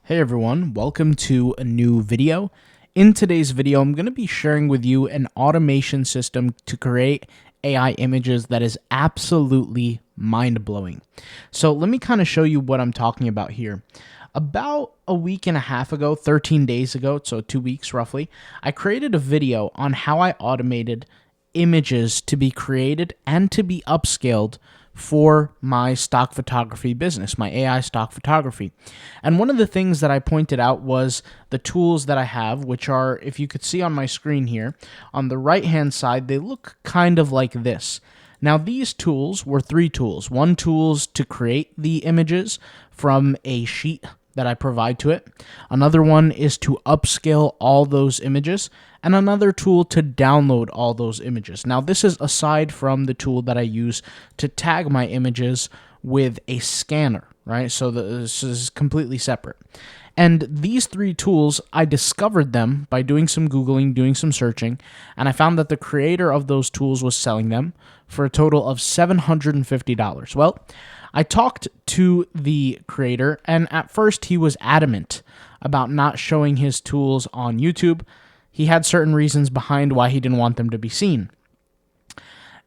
Hey everyone, welcome to a new video. In today's video, I'm going to be sharing with you an automation system to create AI images that is absolutely mind-blowing. So let me kind of show you what I'm talking about here. About a week and a half ago, 13 days ago, so 2 weeks roughly, I created a video on how I automated images to be created and to be upscaled for my stock photography business, my AI stock photography. And one of the things that I pointed out was the tools that I have, which are, if you could see on my screen here, on the right-hand side, they look kind of like this. Now, these tools were three tools. One tool's to create the images from a sheet that I provide to it. Another one is to upscale all those images, and another tool to download all those images. Now, this is aside from the tool that I use to tag my images with a scanner, right? So this is completely separate. And these three tools, I discovered them by doing some Googling, doing some searching, and I found that the creator of those tools was selling them for a total of $750. Well, I talked to the creator, and at first he was adamant about not showing his tools on YouTube. He had certain reasons behind why he didn't want them to be seen.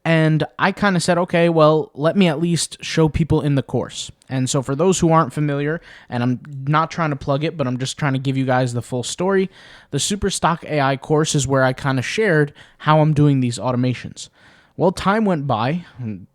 And I kind of said, okay, well, let me at least show people in the course. And so for those who aren't familiar, and I'm not trying to plug it, but I'm just trying to give you guys the full story, the Super Stock AI course is where I kind of shared how I'm doing these automations. Well, time went by,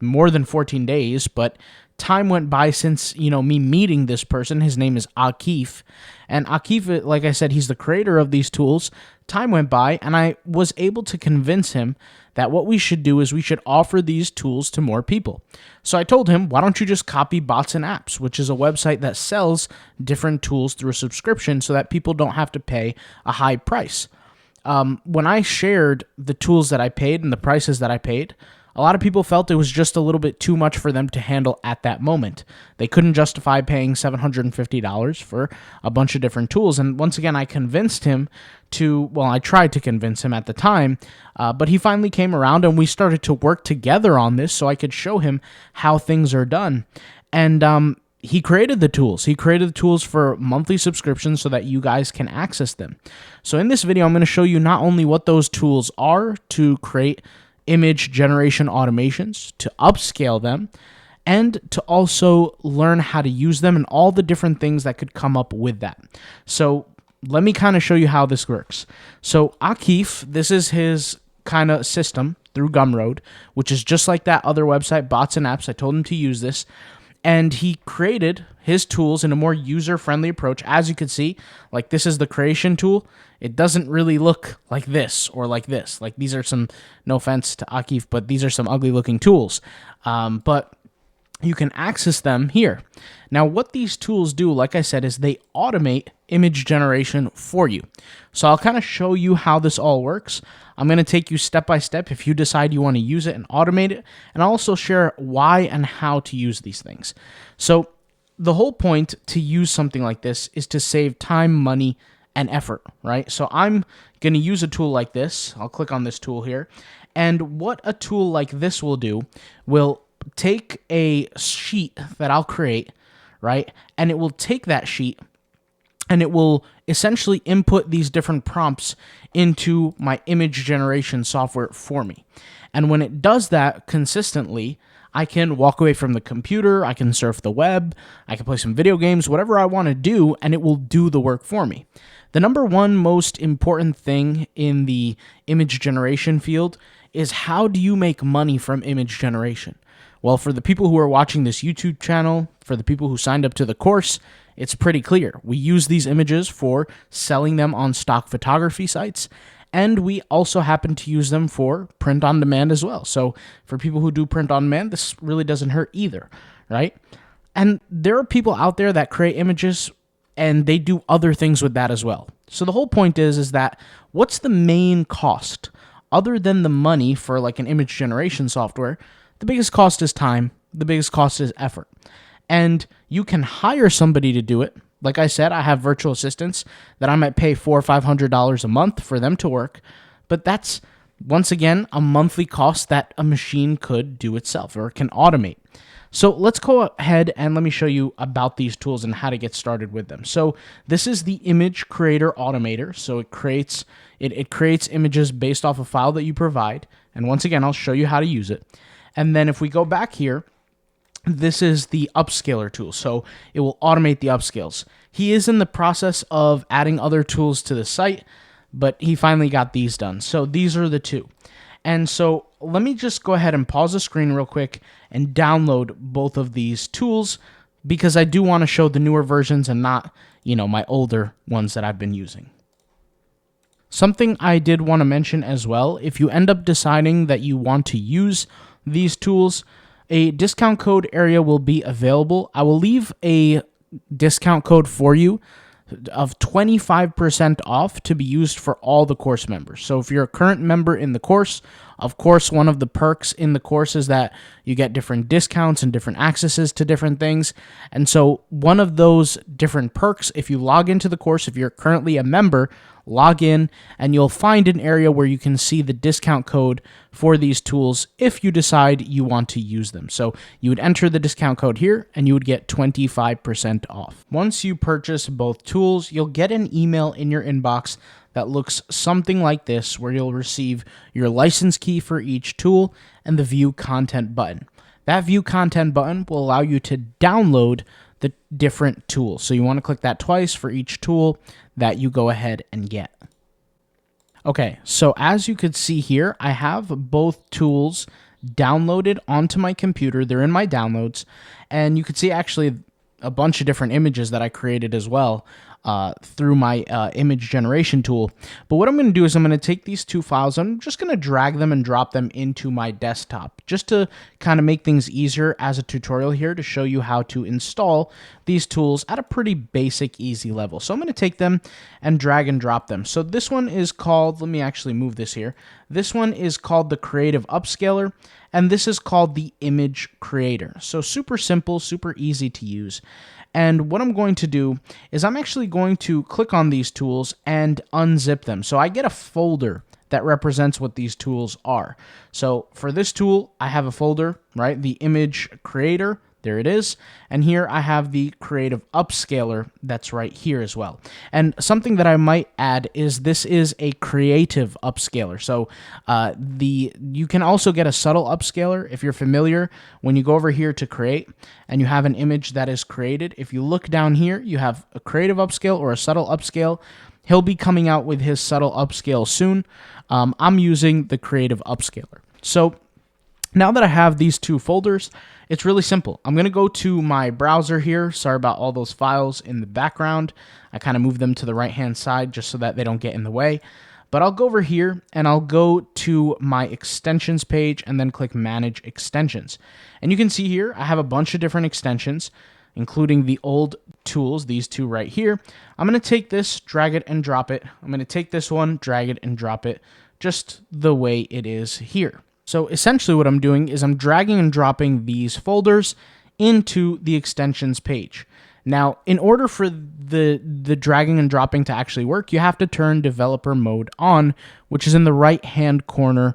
more than 14 days, but time went by since, me meeting this person. His name is Akif. And Akif, like I said, he's the creator of these tools. Time went by, and I was able to convince him that what we should do is we should offer these tools to more people. So I told him, why don't you just copy Bots and Apps, which is a website that sells different tools through a subscription so that people don't have to pay a high price. When I shared the tools that I paid and the prices that I paid, a lot of people felt it was just a little bit too much for them to handle at that moment. They couldn't justify paying $750 for a bunch of different tools. And once again, I convinced him I tried to convince him at the time, but he finally came around and we started to work together on this so I could show him how things are done. And he created the tools. He created the tools for monthly subscriptions so that you guys can access them. So in this video, I'm going to show you not only what those tools are to create image generation automations, to upscale them, and to also learn how to use them and all the different things that could come up with that. So let me kind of show you how this works. So Akif, this is his kind of system through Gumroad, which is just like that other website, Bots and Apps. I told him to use this. And he created his tools in a more user-friendly approach. As you can see, like this is the creation tool. It doesn't really look like this or like this. Like these are some, no offense to Akif, but these are some ugly-looking tools. But you can access them here. Now, what these tools do, like I said, is they automate image generation for you. So I'll kind of show you how this all works. I'm going to take you step by step if you decide you want to use it and automate it, and I'll also share why and how to use these things. So the whole point to use something like this is to save time, money, and effort, right? So I'm going to use a tool like this. I'll click on this tool here. And what a tool like this will do will take a sheet that I'll create, right? And it will take that sheet and it will essentially input these different prompts into my image generation software for me. And when it does that consistently, I can walk away from the computer, I can surf the web, I can play some video games, whatever I want to do, and it will do the work for me. The number one most important thing in the image generation field is how do you make money from image generation? Well, for the people who are watching this YouTube channel, for the people who signed up to the course, it's pretty clear. We use these images for selling them on stock photography sites, and we also happen to use them for print on demand as well. So for people who do print on demand, this really doesn't hurt either, right? And there are people out there that create images and they do other things with that as well. So the whole point is that what's the main cost? Other than the money for like an image generation software, the biggest cost is time, the biggest cost is effort. And you can hire somebody to do it. Like I said, I have virtual assistants that I might pay $400 or $500 a month for them to work, but that's, once again, a monthly cost that a machine could do itself or can automate. So let's go ahead and let me show you about these tools and how to get started with them. So this is the image creator automator. So it creates images based off a file that you provide. And once again, I'll show you how to use it. And then if we go back here, this is the upscaler tool. So it will automate the upscales. He is in the process of adding other tools to the site, but he finally got these done. So these are the two. And so let me just go ahead and pause the screen real quick and download both of these tools, because I do want to show the newer versions and not, my older ones that I've been using. Something I did want to mention as well, if you end up deciding that you want to use these tools, a discount code area will be available. I will leave a discount code for you of 25% off to be used for all the course members. So if you're a current member in the course, of course, one of the perks in the course is that you get different discounts and different accesses to different things. And so one of those different perks, if you log into the course, if you're currently a member, log in and you'll find an area where you can see the discount code for these tools if you decide you want to use them. So you would enter the discount code here and you would get 25% off. Once you purchase both tools, you'll get an email in your inbox that looks something like this, where you'll receive your license key for each tool and the view content button. That view content button will allow you to download the different tools. So you want to click that twice for each tool that you go ahead and get. Okay, so as you could see here, I have both tools downloaded onto my computer. They're in my downloads, and you could see actually a bunch of different images that I created as well through my image generation tool. But what I'm going to do is I'm going to take these two files, I'm just going to drag them and drop them into my desktop, just to kind of make things easier as a tutorial here to show you how to install these tools at a pretty basic, easy level. So I'm going to take them and drag and drop them. So this one is called, let me actually move this here. This one is called the Creative Upscaler, and this is called the Image Creator. So super simple, super easy to use. And what I'm going to do is I'm actually going to click on these tools and unzip them. So I get a folder that represents what these tools are. So for this tool, I have a folder, right? The Image Creator, there it is. And here I have the Creative Upscaler that's right here as well. And something that I might add is this is a creative upscaler. So you can also get a subtle upscaler if you're familiar. When you go over here to create and you have an image that is created, if you look down here, you have a creative upscale or a subtle upscale. He'll be coming out with his subtle upscale soon. I'm using the creative upscaler. So now that I have these two folders, it's really simple. I'm going to go to my browser here. Sorry about all those files in the background. I kind of moved them to the right-hand side just so that they don't get in the way. But I'll go over here and I'll go to my extensions page and then click Manage Extensions. And you can see here, I have a bunch of different extensions, including the old tools, these two right here. I'm going to take this, drag it and drop it. I'm going to take this one, drag it and drop it, just the way it is here. So essentially what I'm doing is I'm dragging and dropping these folders into the extensions page. Now, in order for the dragging and dropping to actually work, you have to turn developer mode on, which is in the right-hand corner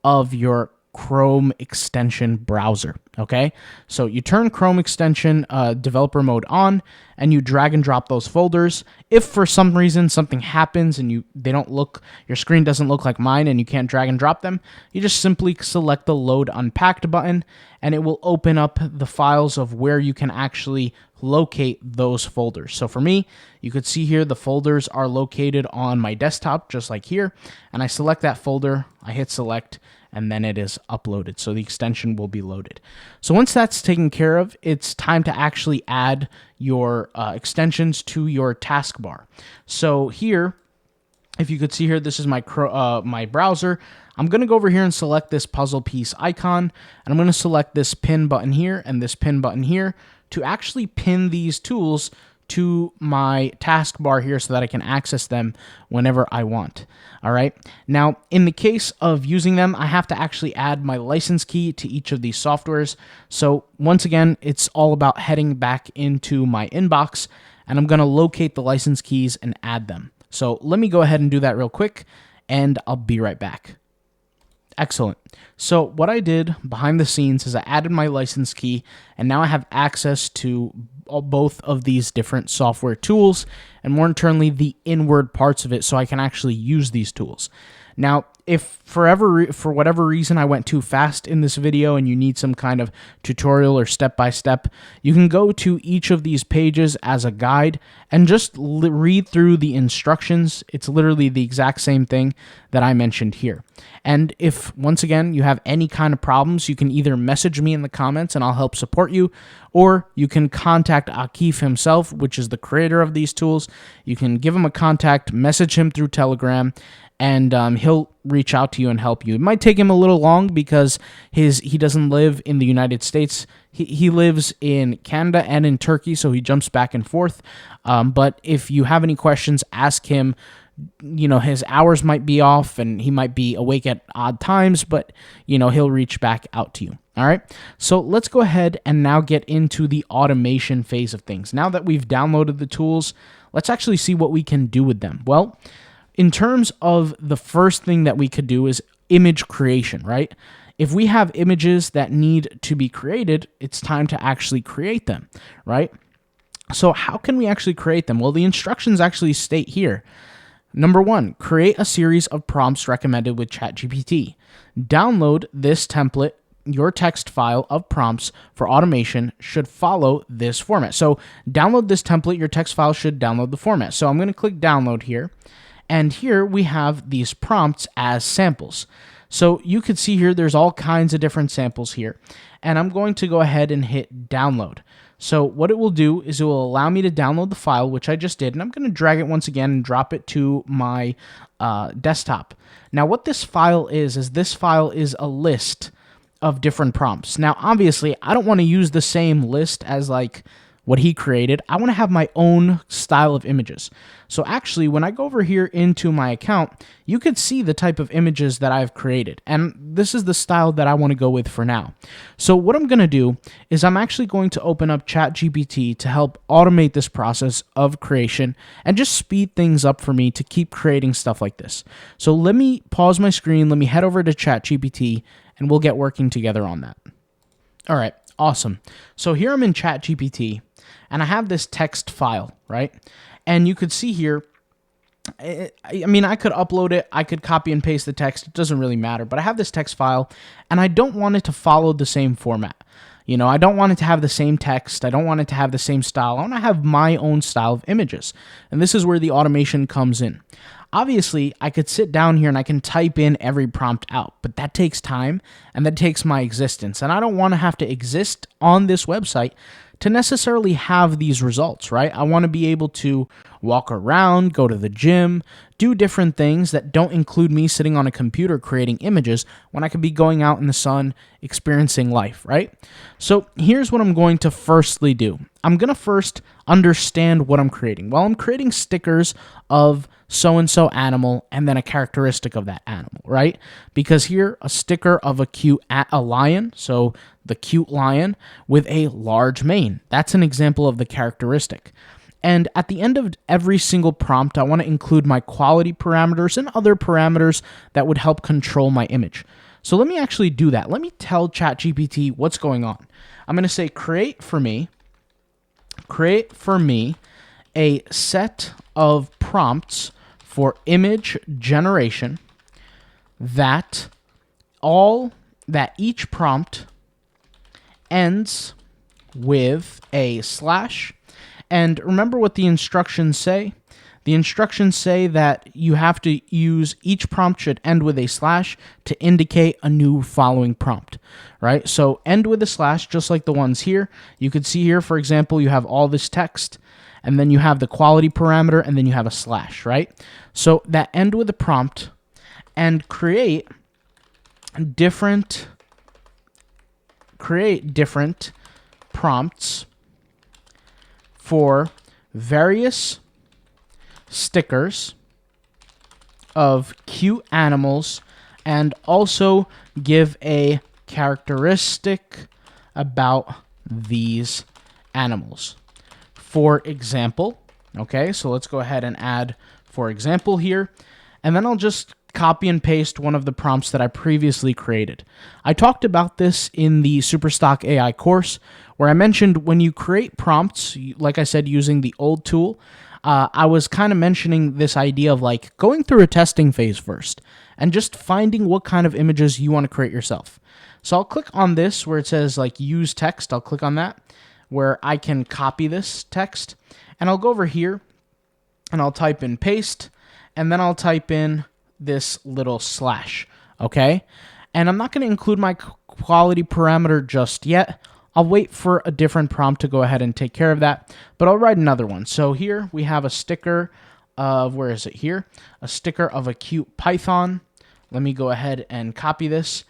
of your Chrome extension browser, okay? So you turn Chrome extension developer mode on and you drag and drop those folders. If for some reason something happens and your screen doesn't look like mine and you can't drag and drop them, you just simply select the Load Unpacked button and it will open up the files of where you can actually locate those folders. So for me, you could see here the folders are located on my desktop, just like here, and I select that folder, I hit select, and then it is uploaded. So the extension will be loaded. So once that's taken care of, it's time to actually add your extensions to your taskbar. So here, if you could see here, this is my browser. I'm going to go over here and select this puzzle piece icon, and I'm going to select this pin button here and this pin button here to actually pin these tools to my taskbar here so that I can access them whenever I want. All right. Now, in the case of using them, I have to actually add my license key to each of these softwares. So once again, it's all about heading back into my inbox, and I'm going to locate the license keys and add them. So let me go ahead and do that real quick, and I'll be right back. Excellent. So what I did behind the scenes is I added my license key, and now I have access to both of these different software tools, and more internally, the inward parts of it, so I can actually use these tools. Now, if for whatever reason I went too fast in this video and you need some kind of tutorial or step-by-step, you can go to each of these pages as a guide and just read through the instructions. It's literally the exact same thing that I mentioned here. And if, once again, you have any kind of problems, you can either message me in the comments and I'll help support you, or you can contact Akif himself, which is the creator of these tools. You can give him a contact, message him through Telegram, and he'll reach out to you and help you. It might take him a little long because he doesn't live in the United States. He lives in Canada and in Turkey, so he jumps back and forth. But if you have any questions, ask him. You know, his hours might be off and he might be awake at odd times, but, you know, he'll reach back out to you. All right, so let's go ahead and now get into the automation phase of things. Now that we've downloaded the tools, let's actually see what we can do with them. Well, in terms of the first thing that we could do is image creation, right? If we have images that need to be created, it's time to actually create them, right? So how can we actually create them? Well, the instructions actually state here. Number 1, create a series of prompts recommended with ChatGPT. Download this template. Your text file of prompts for automation should follow this format. So download this template. Your text file should download the format. So I'm going to click download here. And here we have these prompts as samples. So you could see here there's all kinds of different samples here. And I'm going to go ahead and hit download. So what it will do is it will allow me to download the file, which I just did. And I'm going to drag it once again and drop it to my desktop. Now what this file is this file is a list of different prompts. Now obviously I don't want to use the same list as like what he created. I want to have my own style of images. So actually, when I go over here into my account, you could see the type of images that I've created. And this is the style that I want to go with for now. So what I'm going to do is I'm actually going to open up ChatGPT to help automate this process of creation and just speed things up for me to keep creating stuff like this. So let me pause my screen. Let me head over to ChatGPT and we'll get working together on that. All right, awesome. So here I'm in ChatGPT. And I have this text file, right? And you could see here, I mean, I could upload it. I could copy and paste the text. It doesn't really matter. But I have this text file, and I don't want it to follow the same format. You know, I don't want it to have the same text. I don't want it to have the same style. I want to have my own style of images. And this is where the automation comes in. Obviously, I could sit down here and I can type in every prompt out, but that takes time and that takes my existence. And I don't want to have to exist on this website to necessarily have these results, right? I want to be able to walk around, go to the gym, do different things that don't include me sitting on a computer creating images when I could be going out in the sun, experiencing life, right? So here's what I'm going to firstly do. I'm going to first understand what I'm creating. Well, I'm creating stickers of so-and-so animal and then a characteristic of that animal, right? Because here, a sticker of a lion, so the cute lion with a large mane. That's an example of the characteristic. And at the end of every single prompt, I want to include my quality parameters and other parameters that would help control my image. So let me actually do that. Let me tell ChatGPT what's going on. I'm going to say create for me a set of prompts for image generation that each prompt ends with a slash. And remember what the instructions say? The instructions say that you have to use each prompt should end with a slash to indicate a new following prompt, right? So end with a slash, just like the ones here. You could see here, for example, you have all this text, and then you have the quality parameter, and then you have a slash, right? So that end with a prompt and create different prompts for various stickers of cute animals and also give a characteristic about these animals. For example, okay, so let's go ahead and add for example here. and then I'll just copy and paste one of the prompts that I previously created. I talked about this in the Superstock AI course, where I mentioned when you create prompts, like I said, using the old tool, I was kind of mentioning this idea of like going through a testing phase first and just finding what kind of images you want to create yourself. So I'll click on this where it says like use text. I'll click on that where I can copy this text, and I'll go over here and I'll type in paste, and then I'll type in this little slash, okay? And I'm not going to include my quality parameter just yet. I'll wait for a different prompt to go ahead and take care of that, but I'll write another one. So here we have a sticker of, where is it here? A sticker of a cute python. Let me go ahead and copy this,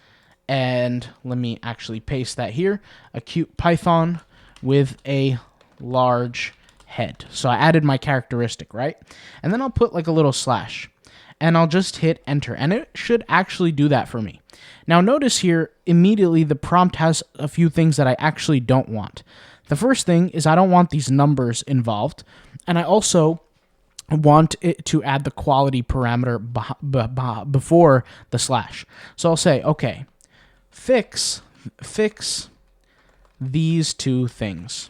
and let me actually paste that here. A cute python with a large head. So I added my characteristic, right? And then I'll put like a little slash, and I'll just hit enter, and it should actually do that for me. Now notice here, immediately the prompt has a few things that I actually don't want. The first thing is I don't want these numbers involved, and I also want it to add the quality parameter before the slash. So I'll say, okay, fix these two things,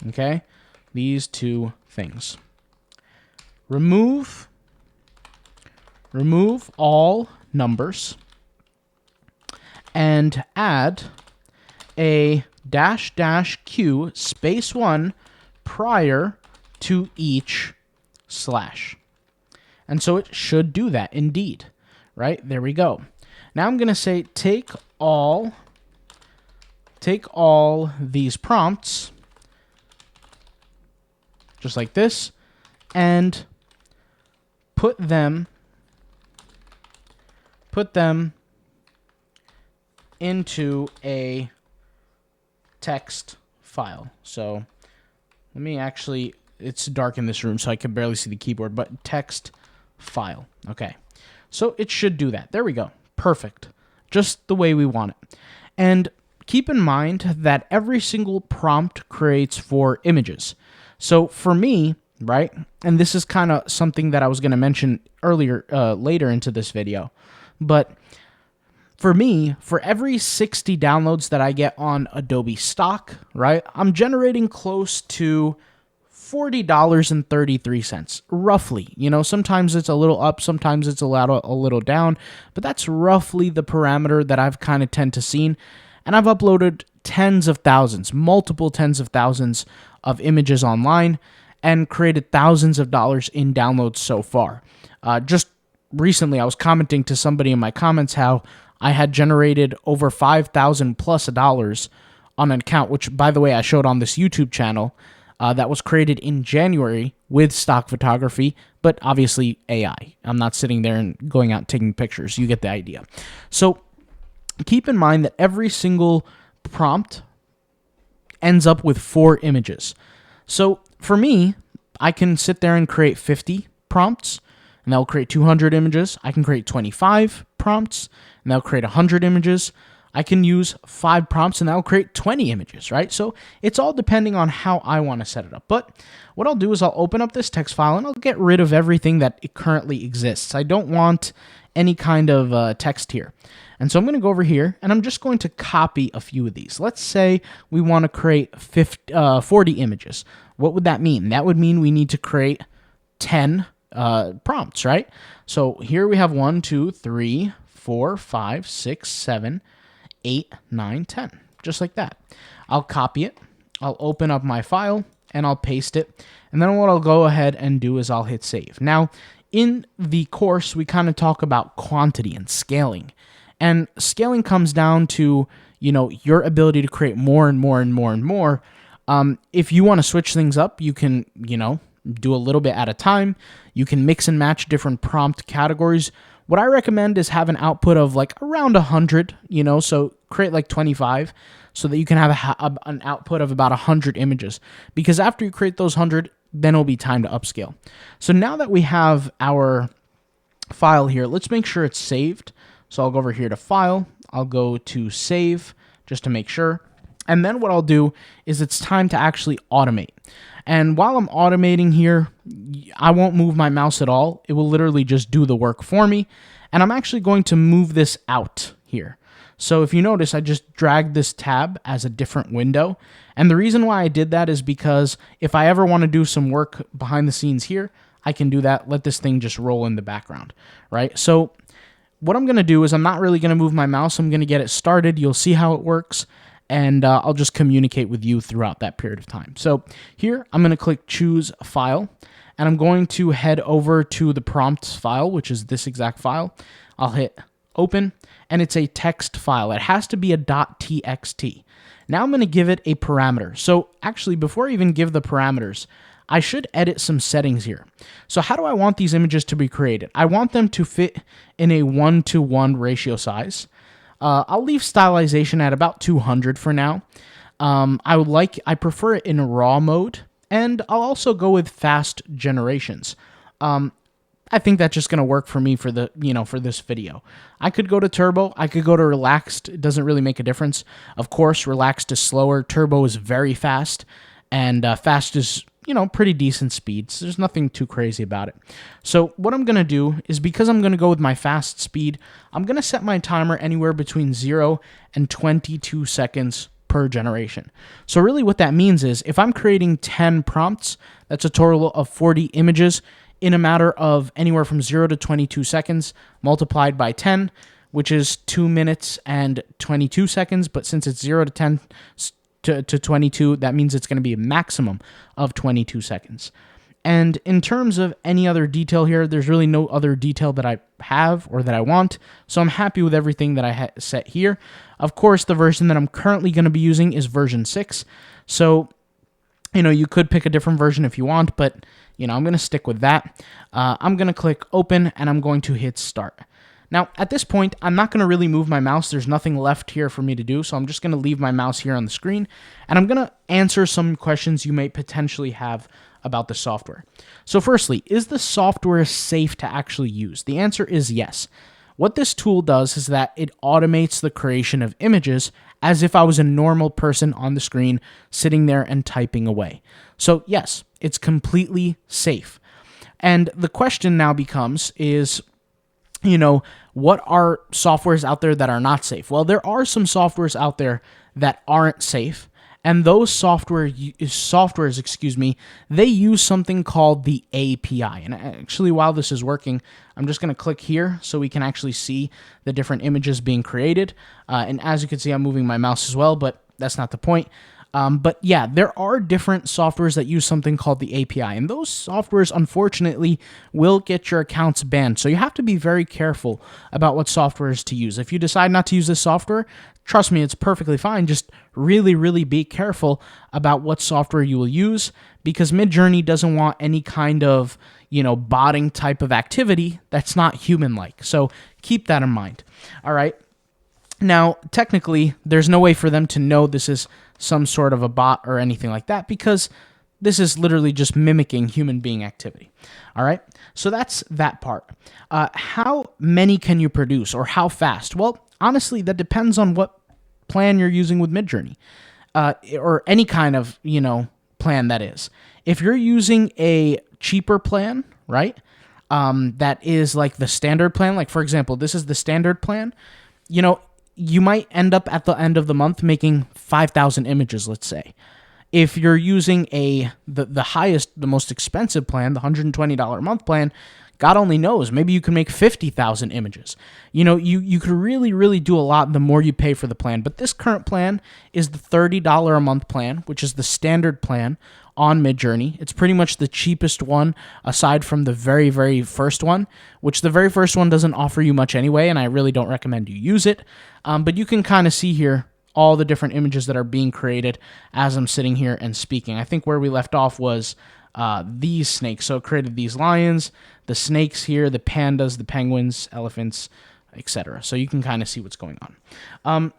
okay? These two things. Remove all numbers and add a --q space 1 prior to each slash. And so it should do that indeed, right? There we go. Now I'm going to say take all these prompts just like this and put them into a text file. So let me actually, it's dark in this room so I can barely see the keyboard, but text file. Okay. So it should do that. There we go. Perfect. Just the way we want it. And keep in mind that every single prompt creates 4 images. So for me, right, and this is kind of something that I was going to mention earlier, later into this video, but for me, for every 60 downloads that I get on Adobe Stock, right, I'm generating close to $40.33, roughly. You know, sometimes it's a little up, sometimes it's a little down, but that's roughly the parameter that I've kind of tend to seen. And I've uploaded tens of thousands, multiple tens of thousands of images online and created thousands of dollars in downloads so far. Just recently, I was commenting to somebody in my comments how I had generated over $5,000 plus on an account, which, by the way, I showed on this YouTube channel that was created in January with stock photography, but obviously AI. I'm not sitting there and going out taking pictures. You get the idea. So keep in mind that every single prompt ends up with 4 images. So for me, I can sit there and create 50 prompts, and that will create 200 images. I can create 25 prompts, and that will create 100 images. I can use 5 prompts, and that will create 20 images, right? So it's all depending on how I want to set it up. But what I'll do is I'll open up this text file, and I'll get rid of everything that it currently exists. I don't want any kind of text here. And so I'm going to go over here, and I'm just going to copy a few of these. Let's say we want to create 40 images. What would that mean? That would mean we need to create 10 prompts, right? So here we have 1, 2, 3, 4, 5, 6, 7, 8, 9, 10. Just like that. I'll copy it. I'll open up my file, and I'll paste it. And then what I'll go ahead and do is I'll hit save. Now, in the course, we kind of talk about quantity and scaling. And scaling comes down to, you know, your ability to create more and more and more and more. If you want to switch things up, you can, you know, do a little bit at a time. You can mix and match different prompt categories. What I recommend is have an output of like around 100, you know, so create like 25 so that you can have an output of about 100 images. Because after you create those 100, then it'll be time to upscale. So now that we have our file here, let's make sure it's saved. So I'll go over here to File. I'll go to Save just to make sure. And then what I'll do is it's time to actually automate. And while I'm automating here, I won't move my mouse at all. It will literally just do the work for me. And I'm actually going to move this out here. So if you notice, I just dragged this tab as a different window. And the reason why I did that is because if I ever want to do some work behind the scenes here, I can do that, let this thing just roll in the background, right? So what I'm going to do is I'm not really going to move my mouse. I'm going to get it started. You'll see how it works, and I'll just communicate with you throughout that period of time. So here, I'm going to click Choose File, and I'm going to head over to the prompts file, which is this exact file. I'll hit Open, and it's a text file. It has to be a .txt. Now I'm going to give it a parameter. So actually, before I even give the parameters, I should edit some settings here. So how do I want these images to be created? I want them to fit in a 1:1 ratio size. I'll leave stylization at about 200 for now. I prefer it in raw mode, and I'll also go with fast generations. I think that's just going to work for me for this video. I could go to turbo. I could go to relaxed. It doesn't really make a difference. Of course, relaxed is slower. Turbo is very fast, and fast is, pretty decent speed. So there's nothing too crazy about it. So what I'm going to do is, because I'm going to go with my fast speed, I'm going to set my timer anywhere between 0 and 22 seconds per generation. So really what that means is if I'm creating 10 prompts, that's a total of 40 images in a matter of anywhere from 0 to 22 seconds multiplied by 10, which is 2 minutes and 22 seconds. But since it's 0 to 10 to 22, that means it's going to be a maximum of 22 seconds. And in terms of any other detail here, there's really no other detail that I have or that I want. So I'm happy with everything that I set here. Of course, the version that I'm currently going to be using is version 6. So, you could pick a different version if you want, but, I'm going to stick with that. I'm going to click Open, and I'm going to hit Start. Now, at this point, I'm not going to really move my mouse. There's nothing left here for me to do, so I'm just going to leave my mouse here on the screen, and I'm going to answer some questions you may potentially have about the software. So firstly, is the software safe to actually use? The answer is yes. What this tool does is that it automates the creation of images as if I was a normal person on the screen sitting there and typing away. So yes, it's completely safe. And the question now becomes is, what are softwares out there that are not safe? Well, there are some softwares out there that aren't safe. And those softwares, they use something called the API. And actually, while this is working, I'm just going to click here so we can actually see the different images being created. And as you can see, I'm moving my mouse as well, but that's not the point. But yeah, there are different softwares that use something called the API, and those softwares, unfortunately, will get your accounts banned. So you have to be very careful about what softwares to use. If you decide not to use this software, trust me, it's perfectly fine. Just really, really be careful about what software you will use, because Midjourney doesn't want any kind of, botting type of activity that's not human-like. So keep that in mind. All right. Now, technically, there's no way for them to know this is some sort of a bot or anything like that, because this is literally just mimicking human being activity. All right, so that's that part. How many can you produce, or how fast? Well, honestly, that depends on what plan you're using with Midjourney, or any kind of plan that is. If you're using a cheaper plan, right, that is like the standard plan, like for example, this is the standard plan, you might end up at the end of the month making 5,000 images, let's say. If you're using the highest, the most expensive plan, the $120 a month plan, God only knows, maybe you can make 50,000 images. You could really, really do a lot the more you pay for the plan. But this current plan is the $30 a month plan, which is the standard plan on Midjourney. It's pretty much the cheapest one aside from the very, very first one, which the very first one doesn't offer you much anyway, and I really don't recommend you use it. But you can kind of see here all the different images that are being created as I'm sitting here and speaking. I think where we left off was these snakes. So it created these lions, the snakes here, the pandas, the penguins, elephants, etc. So you can kind of see what's going on.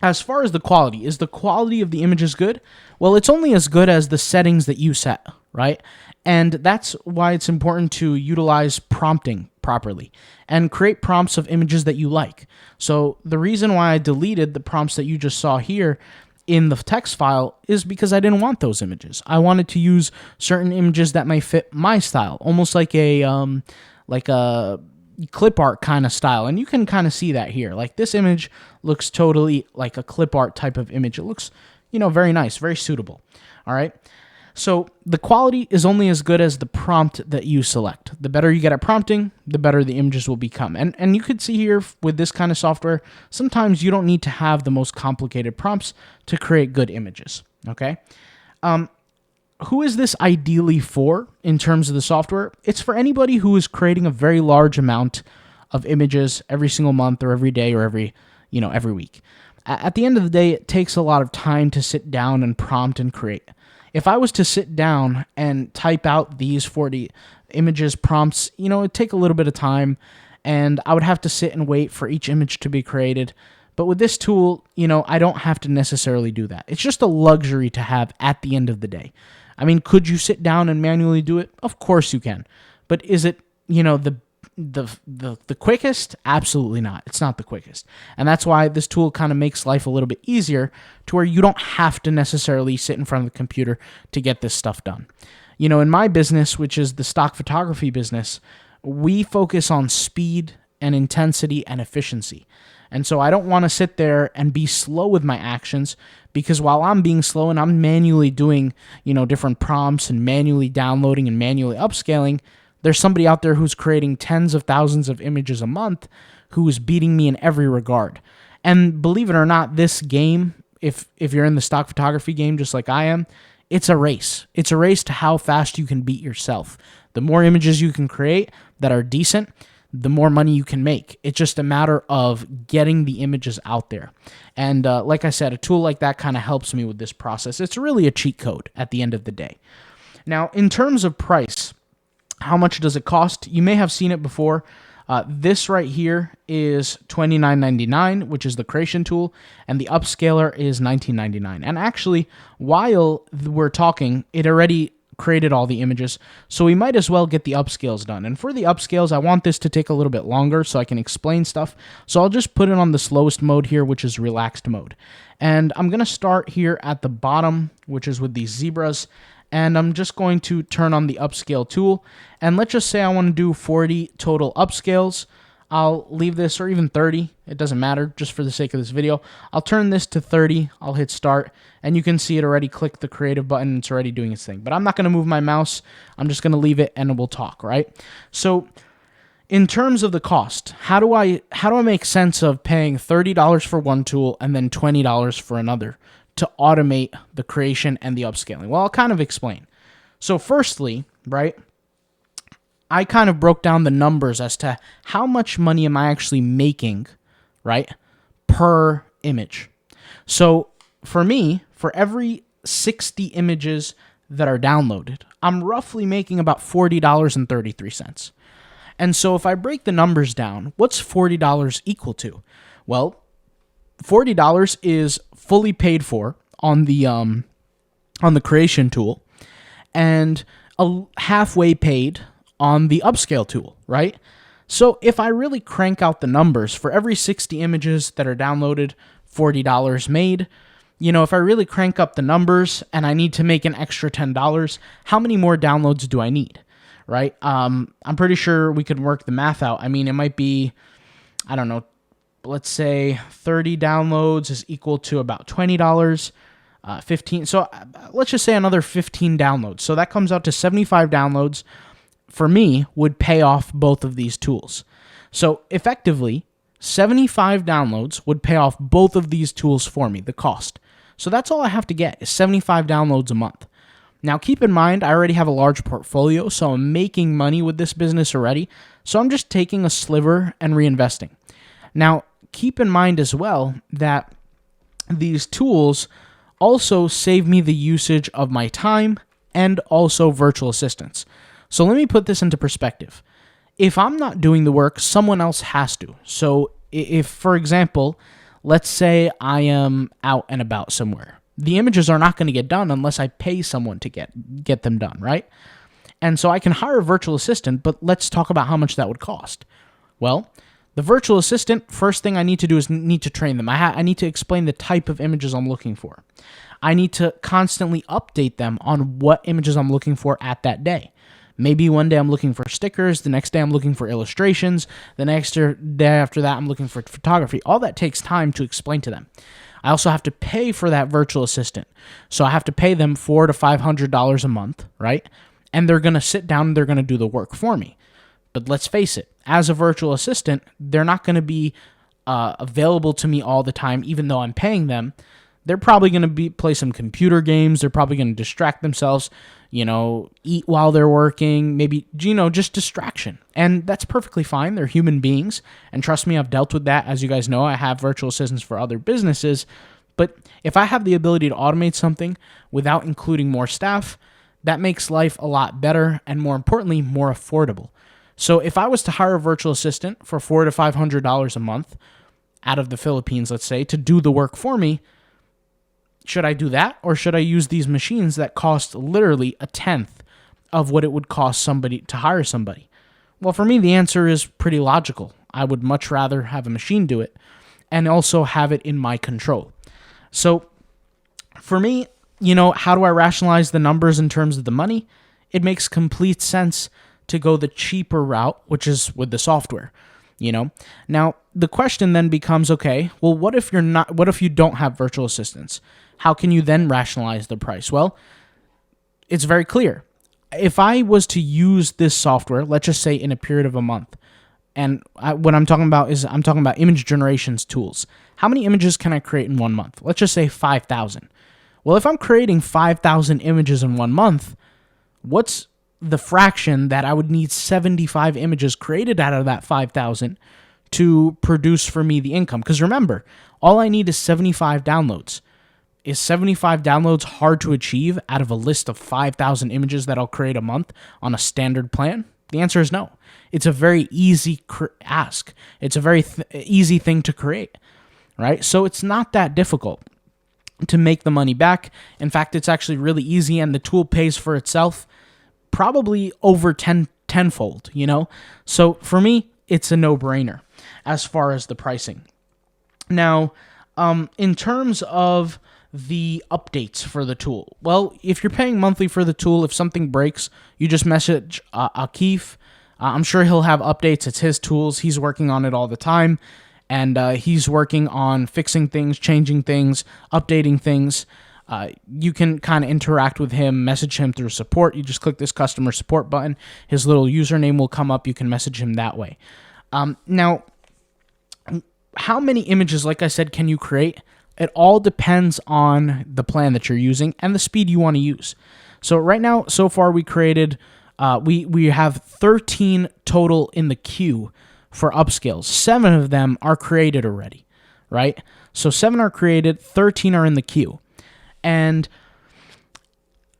As far as the quality, is the quality of the images good? Well, it's only as good as the settings that you set, right? And that's why it's important to utilize prompting properly and create prompts of images that you like. So the reason why I deleted the prompts that you just saw here in the text file is because I didn't want those images. I wanted to use certain images that might fit my style, almost like a clip art kind of style. And you can kind of see that here. Like this image looks totally like a clip art type of image. It looks, very nice, very suitable. All right. So the quality is only as good as the prompt that you select. The better you get at prompting, the better the images will become. And you could see here with this kind of software, sometimes you don't need to have the most complicated prompts to create good images, okay? Who is this ideally for in terms of the software? It's for anybody who is creating a very large amount of images every single month or every day or every week. At the end of the day, it takes a lot of time to sit down and prompt and create. If I was to sit down and type out these 40 images prompts, it'd take a little bit of time, and I would have to sit and wait for each image to be created. But with this tool, I don't have to necessarily do that. It's just a luxury to have at the end of the day. I mean, could you sit down and manually do it? Of course you can. But is it, the quickest? Absolutely not. It's not the quickest. And that's why this tool kind of makes life a little bit easier to where you don't have to necessarily sit in front of the computer to get this stuff done. In my business, which is the stock photography business, we focus on speed and intensity and efficiency. And so I don't want to sit there and be slow with my actions, because while I'm being slow and I'm manually doing, different prompts and manually downloading and manually upscaling, there's somebody out there who's creating tens of thousands of images a month who is beating me in every regard. And believe it or not, this game, if you're in the stock photography game just like I am, it's a race. It's a race to how fast you can beat yourself. The more images you can create that are decent, the more money you can make. It's just a matter of getting the images out there. And like I said, a tool like that kind of helps me with this process. It's really a cheat code at the end of the day. Now, in terms of price, how much does it cost? You may have seen it before. This right here is $29.99, which is the creation tool, and the upscaler is $19.99. And actually, while we're talking, it already created all the images, so we might as well get the upscales done. And for the upscales, I want this to take a little bit longer so I can explain stuff. So I'll just put it on the slowest mode here, which is relaxed mode. And I'm going to start here at the bottom, which is with these zebras. And I'm just going to turn on the upscale tool. And let's just say I want to do 40 total upscales. I'll leave this, or even 30. It doesn't matter, just for the sake of this video. I'll turn this to 30. I'll hit start. And you can see it already clicked the creative button. It's already doing its thing. But I'm not going to move my mouse. I'm just going to leave it and we'll talk, right? So in terms of the cost, how do I make sense of paying $30 for one tool and then $20 for another to automate the creation and the upscaling? Well, I'll kind of explain. So firstly, right, I kind of broke down the numbers as to how much money am I actually making, right, per image. So for me, for every 60 images that are downloaded, I'm roughly making about $40.33. And so if I break the numbers down, what's $40 equal to? Well, $40 is fully paid for on the creation tool, and halfway paid on the upscale tool, right? So if I really crank out the numbers, for every 60 images that are downloaded, $40 made. If I really crank up the numbers and I need to make an extra $10, how many more downloads do I need, right? I'm pretty sure we could work the math out. I mean, it might be, I don't know, let's say 30 downloads is equal to about $20, 15. So let's just say another 15 downloads. So that comes out to 75 downloads for me would pay off both of these tools. So effectively, 75 downloads would pay off both of these tools for me, the cost. So that's all I have to get is 75 downloads a month. Now, keep in mind, I already have a large portfolio, so I'm making money with this business already. So I'm just taking a sliver and reinvesting. Now, keep in mind as well that these tools also save me the usage of my time and also virtual assistants. So let me put this into perspective. If I'm not doing the work, someone else has to. So if, for example, let's say I am out and about somewhere, the images are not going to get done unless I pay someone to get them done, right? And so I can hire a virtual assistant, but let's talk about how much that would cost. Well, The virtual assistant, first thing I need to do is need to train them. I need to explain the type of images I'm looking for. I need to constantly update them on what images I'm looking for at that day. Maybe one day I'm looking for stickers, the next day I'm looking for illustrations, the next day after that I'm looking for photography. All that takes time to explain to them. I also have to pay for that virtual assistant. So I have to pay them $400 to $500 a month, right? And they're going to sit down and they're going to do the work for me. But let's face it, as a virtual assistant, they're not going to be available to me all the time, even though I'm paying them. They're probably going to play some computer games. They're probably going to distract themselves, eat while they're working, maybe, just distraction. And that's perfectly fine. They're human beings. And trust me, I've dealt with that. As you guys know, I have virtual assistants for other businesses. But if I have the ability to automate something without including more staff, that makes life a lot better and, more importantly, more affordable. So if I was to hire a virtual assistant for $400 to $500 a month out of the Philippines, let's say, to do the work for me, should I do that, or should I use these machines that cost literally a tenth of what it would cost somebody to hire somebody? Well, for me, the answer is pretty logical. I would much rather have a machine do it and also have it in my control. So for me, how do I rationalize the numbers in terms of the money? It makes complete sense to go the cheaper route, which is with the software. Now the question then becomes, okay, well, what if you don't have virtual assistants? How can you then rationalize the price? Well, it's very clear. If I was to use this software, let's just say in a period of a month, and what I'm talking about is image generations tools. How many images can I create in 1 month? Let's just say 5,000. Well, if I'm creating 5,000 images in 1 month, what's the fraction that I would need 75 images created out of that 5,000 to produce for me the income? Because remember, all I need is 75 downloads. Is 75 downloads hard to achieve out of a list of 5,000 images that I'll create a month on a standard plan? The answer is no. It's a very easy ask. It's a very easy thing to create, right? So it's not that difficult to make the money back. In fact, it's actually really easy, and the tool pays for itself probably over tenfold, So for me, it's a no-brainer as far as the pricing. Now, in terms of the updates for the tool, well, if you're paying monthly for the tool, if something breaks, you just message Akif. I'm sure he'll have updates. It's his tools. He's working on it all the time, and he's working on fixing things, changing things, updating things. You can kind of interact with him, message him through support. You just click this customer support button. His little username will come up. You can message him that way. Now, how many images, like I said, can you create? It all depends on the plan that you're using and the speed you want to use. So right now, so far we created, we have 13 total in the queue for upscales. 7 of them are created already, right? So 7 are created, 13 are in the queue, and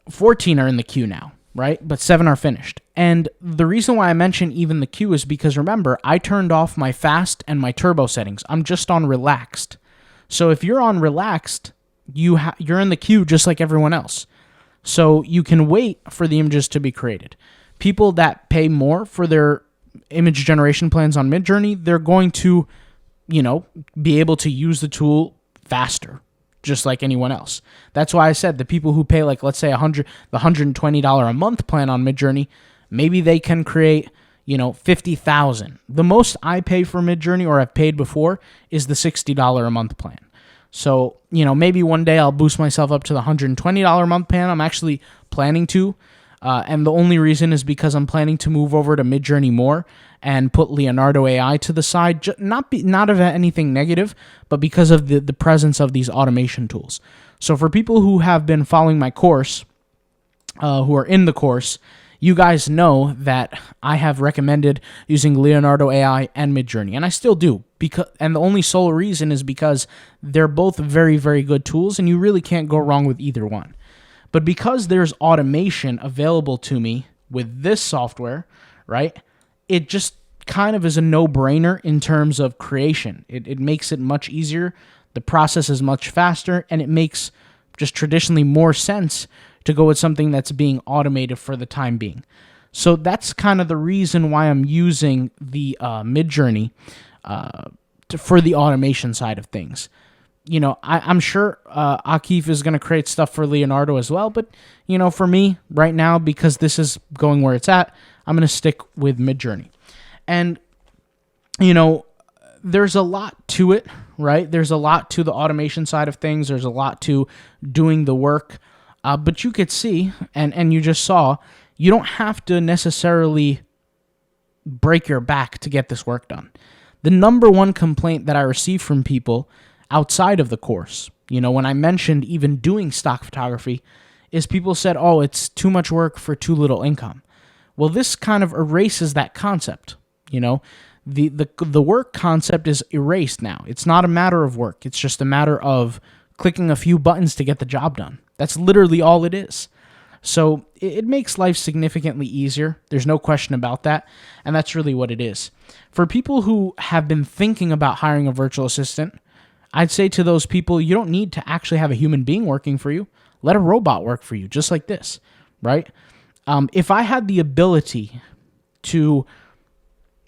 14 are in the queue now, right? But 7 are finished. And the reason why I mention even the queue is because, remember, I turned off my fast and my turbo settings. I'm just on relaxed. So if you're on relaxed, you're in the queue just like everyone else. So you can wait for the images to be created. People that pay more for their image generation plans on Midjourney, they're going to, be able to use the tool faster, just like anyone else. That's why I said the people who pay, like, let's say the $120 a month plan on Midjourney, maybe they can create 50,000. The most I pay for Midjourney, or I've paid before, is the $60 a month plan. So, maybe one day I'll boost myself up to the $120 a month plan. I'm actually planning to. And the only reason is because I'm planning to move over to Midjourney more and put Leonardo AI to the side. Not of anything negative, but because of the presence of these automation tools. So for people who have been following my course, who are in the course, you guys know that I have recommended using Leonardo AI and Midjourney, and I still do. And the only sole reason is because they're both very, very good tools, and you really can't go wrong with either one. But because there's automation available to me with this software, right, it just kind of is a no-brainer in terms of creation. It makes it much easier, the process is much faster, and it makes just traditionally more sense to go with something that's being automated for the time being. So that's kind of the reason why I'm using the Midjourney. for the automation side of things. I'm sure Akif is going to create stuff for Leonardo as well, but for me right now, because this is going where it's at, I'm going to stick with Midjourney. And there's a lot to it, right? There's a lot to the automation side of things. There's a lot to doing the work, but you could see, and you just saw, you don't have to necessarily break your back to get this work done. The number one complaint that I receive from people outside of the course, when I mentioned even doing stock photography, is people said, oh, it's too much work for too little income. Well, this kind of erases that concept. The work concept is erased now. It's not a matter of work. It's just a matter of clicking a few buttons to get the job done. That's literally all it is. So it makes life significantly easier. There's no question about that. And that's really what it is. For people who have been thinking about hiring a virtual assistant, I'd say to those people, you don't need to actually have a human being working for you. Let a robot work for you, just like this, right? If I had the ability to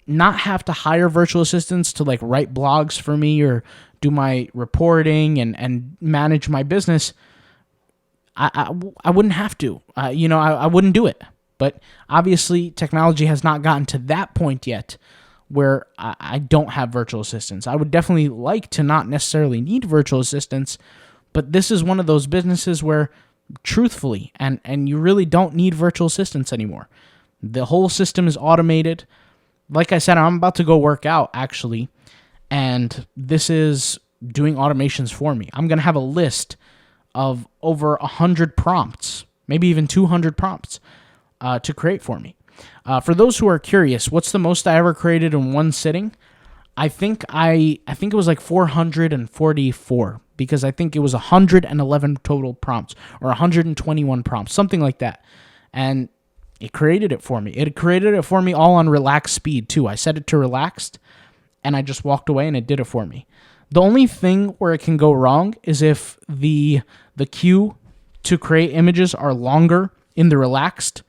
not have to hire virtual assistants to write blogs for me or do my reporting and manage my business, I wouldn't have to. I wouldn't do it. But obviously, technology has not gotten to that point yet where I don't have virtual assistants. I would definitely like to not necessarily need virtual assistants, but this is one of those businesses where, truthfully, and you really don't need virtual assistants anymore. The whole system is automated. Like I said, I'm about to go work out, actually, and this is doing automations for me. I'm going to have a list of over 100 prompts, maybe even 200 prompts to create for me. For those who are curious, what's the most I ever created in one sitting? I think it was 444, because I think it was 111 total prompts or 121 prompts, something like that. And it created it for me. It created it for me all on relaxed speed too. I set it to relaxed and I just walked away and it did it for me. The only thing where it can go wrong is if the queue to create images are longer in the relaxed.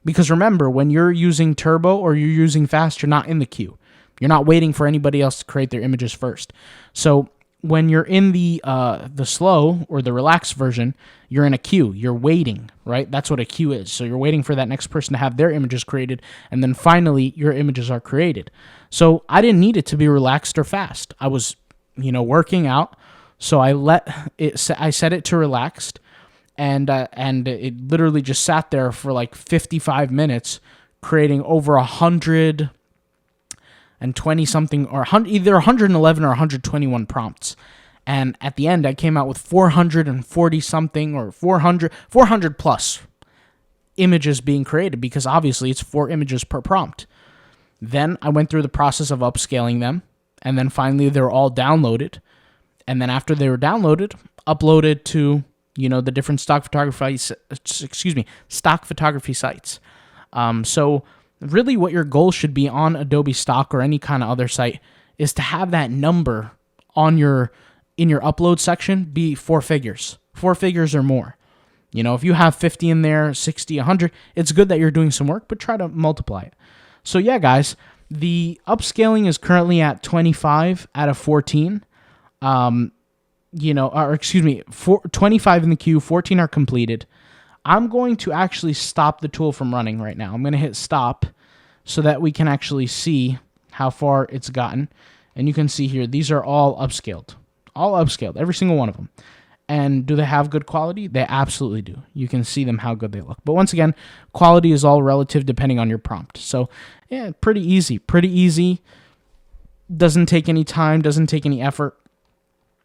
Because remember, when you're using turbo or you're using fast, you're not in the queue. You're not waiting for anybody else to create their images first. So when you're in the slow or the relaxed version, you're in a queue. You're waiting, right? That's what a queue is. So you're waiting for that next person to have their images created, and then finally your images are created. So I didn't need it to be relaxed or fast. I was, working out, so I set it to relaxed. And it literally just sat there for 55 minutes, creating over 120 something, or either 111 or 121 prompts. And at the end, I came out with 440 something or 400 plus images being created, because obviously it's 4 images per prompt. Then I went through the process of upscaling them, and then finally they were all downloaded. And then after they were downloaded, uploaded to the different stock photography sites. So really what your goal should be on Adobe Stock or any kind of other site is to have that number in your upload section be 4 figures. 4 figures or more. If you have 50 in there, 60, 100, it's good that you're doing some work, but try to multiply it. So yeah, guys, the upscaling is currently at 25 out of 14. 25 in the queue, 14 are completed. I'm going to actually stop the tool from running right now. I'm going to hit stop so that we can actually see how far it's gotten. And you can see here, these are all upscaled, every single one of them. And do they have good quality? They absolutely do. You can see them how good they look. But once again, quality is all relative depending on your prompt. So yeah, pretty easy. Doesn't take any time, doesn't take any effort.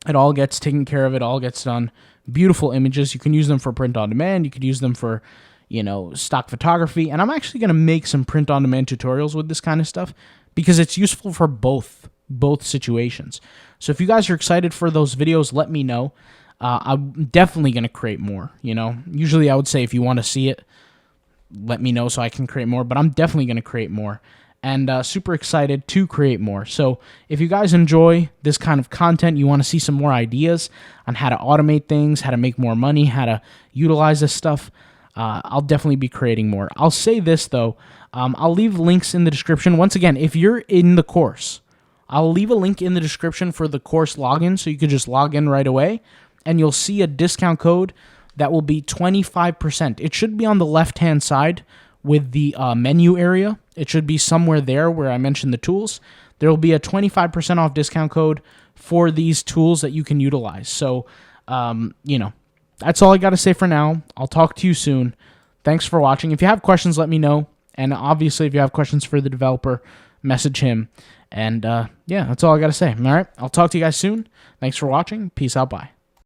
It all gets taken care of. It all gets done. Beautiful images. You can use them for print on demand. You could use them for, stock photography. And I'm actually going to make some print on demand tutorials with this kind of stuff because it's useful for both situations. So if you guys are excited for those videos, let me know. I'm definitely going to create more. Usually I would say if you want to see it, let me know so I can create more. But I'm definitely going to create more. And super excited to create more. So if you guys enjoy this kind of content, you want to see some more ideas on how to automate things, how to make more money, how to utilize this stuff, I'll definitely be creating more. I'll say this, though. I'll leave links in the description. Once again, if you're in the course, I'll leave a link in the description for the course login so you could just log in right away, and you'll see a discount code that will be 25%. It should be on the left-hand side with the menu area. It should be somewhere there where I mentioned the tools. There will be a 25% off discount code for these tools that you can utilize. So, that's all I got to say for now. I'll talk to you soon. Thanks for watching. If you have questions, let me know. And obviously, if you have questions for the developer, message him. And that's all I got to say. All right, I'll talk to you guys soon. Thanks for watching. Peace out. Bye.